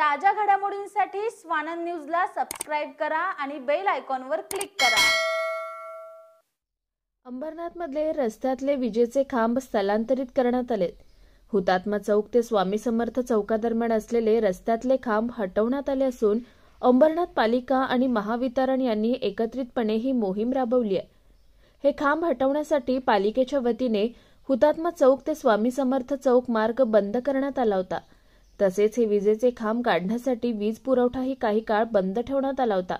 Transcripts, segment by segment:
ताज्या घडामोडींसाठी स्वानंद न्यूजला सबस्क्राइब करा आणि बेल आयकॉनवर क्लिक करा। अंबरनाथमधले रस्त्यातले विजेचे खांब स्थलांतरित करण्यात आलेत। हुतात्मा चौक ते स्वामी समर्थ चौकादरम्यान असलेले रस्त्यातले खांब हटवण्यात आले असून अंबरनाथ पालिका आणि महावितरण यांनी एकत्रितपणे ही मोहीम राबवली आहे। हे खांब हटवण्यासाठी पालिकेच्या वतीने हुतात्मा चौक ते स्वामी समर्थ चौक मार्ग बंद करण्यात आला होता। तसेच हे विजेचे खांब काढण्यासाठी वीज पुरवठाही काही काळ बंद ठेवण्यात आला होता।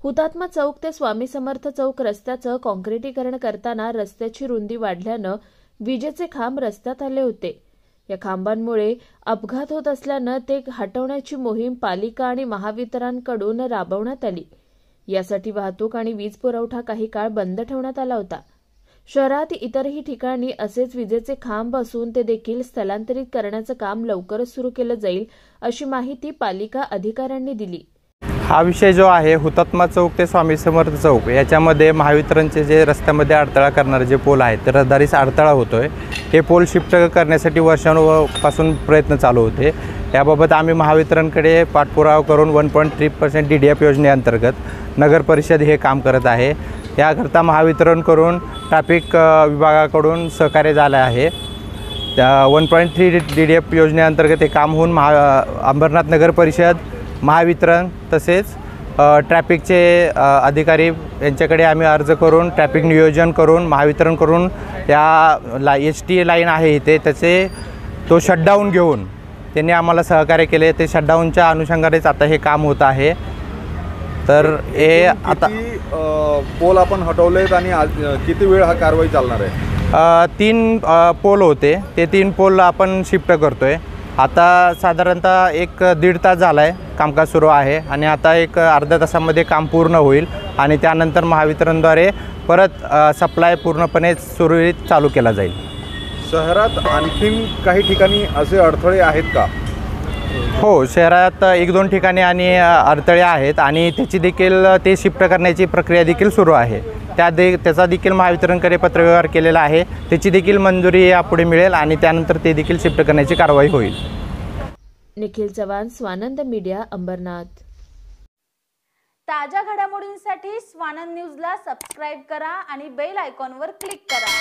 हुतात्मा चौक ते स्वामी समर्थ चौक रस्त्याचं काँक्रिटीकरण करताना रस्त्याची रुंदी वाढल्यानं विजेचे खांब रस्त्यात आले होते। या खांबांमुळे अपघात होत असल्यानं ते हटवण्याची मोहीम पालिका आणि महावितरणकडून राबवण्यात आली। यासाठी वाहतूक आणि वीज पुरवठा काही काळ बंद ठेवण्यात आला होता। शहरात इतरही ठिकाणी असेच विजेचे खांब असून ते देखील स्थलांतरित करण्याचं काम लवकरच सुरू केलं जाईल, अशी माहिती पालिका अधिकाऱ्यांनी दिली। हा विषय जो आहे हुतात्मा चौक ते स्वामी समर्थ चौक याच्यामध्ये महावितरणचे जे रस्त्यामध्ये अडथळा करणारे जे पोल आहेत, ते रहदारीस अडथळा होतोय। हे पोल शिफ्ट करण्यासाठी वर्षांपासून प्रयत्न चालू होते। याबाबत आम्ही महावितरणकडे पाठपुरावा करून 1.3% DDF योजनेअंतर्गत नगर परिषद हे काम करत आहे। याकरता महावितरण करून ट्रॅफिक विभागाकडून सहकार्य झाले आहे। 1.3 DDF योजनेअंतर्गत हे काम होऊन अंबरनाथ नगर परिषद, महावितरण तसेच ट्रॅफिकचे अधिकारी यांच्याकडे आम्ही अर्ज करून ट्रॅफिक नियोजन करून महावितरण करून या ST लाईन आहे इथे तो शटडाऊन घेऊन त्यांनी आम्हाला सहकार्य केले। ते शटडाऊनच्या अनुषंगानेच आता हे काम होत आहे। तर हे आता पोल आपण हटवलेत आणि किती वेळ हा कारवाई चालणार आहे? 3 पोल होते, ते 3 पोल आपण शिफ्ट करतोय। आता साधारणतः 1-1.5 तास झाला आहे कामकाज सुरू आहे आणि आता एक अर्ध्या तासामध्ये काम पूर्ण होईल आणि त्यानंतर महावितरणद्वारे परत सप्लाय पूर्णपणे सुरळीत चालू केला जाईल। शहरात आणखीन काही ठिकाणी असे अडथळे आहेत का? हो, शहरात 1-2 ठिकाणी आणि अडथळे आहेत आणि त्याची देखील ते शिफ्ट करण्याची प्रक्रिया देखील सुरू आहे। त्याचा देखील महावितरणकडे पत्रव्यवहार केलेला आहे। त्याची देखील मंजुरी यापुढे मिळेल आणि त्यानंतर ते देखील शिफ्ट करण्याची कारवाई होईल। निखिल चव्हाण, स्वानंद मीडिया, अंबरनाथ। ताज्या घडामोडींसाठी स्वानंद न्यूजला सबस्क्राइब करा आणि बेल आयकॉनवर क्लिक करा।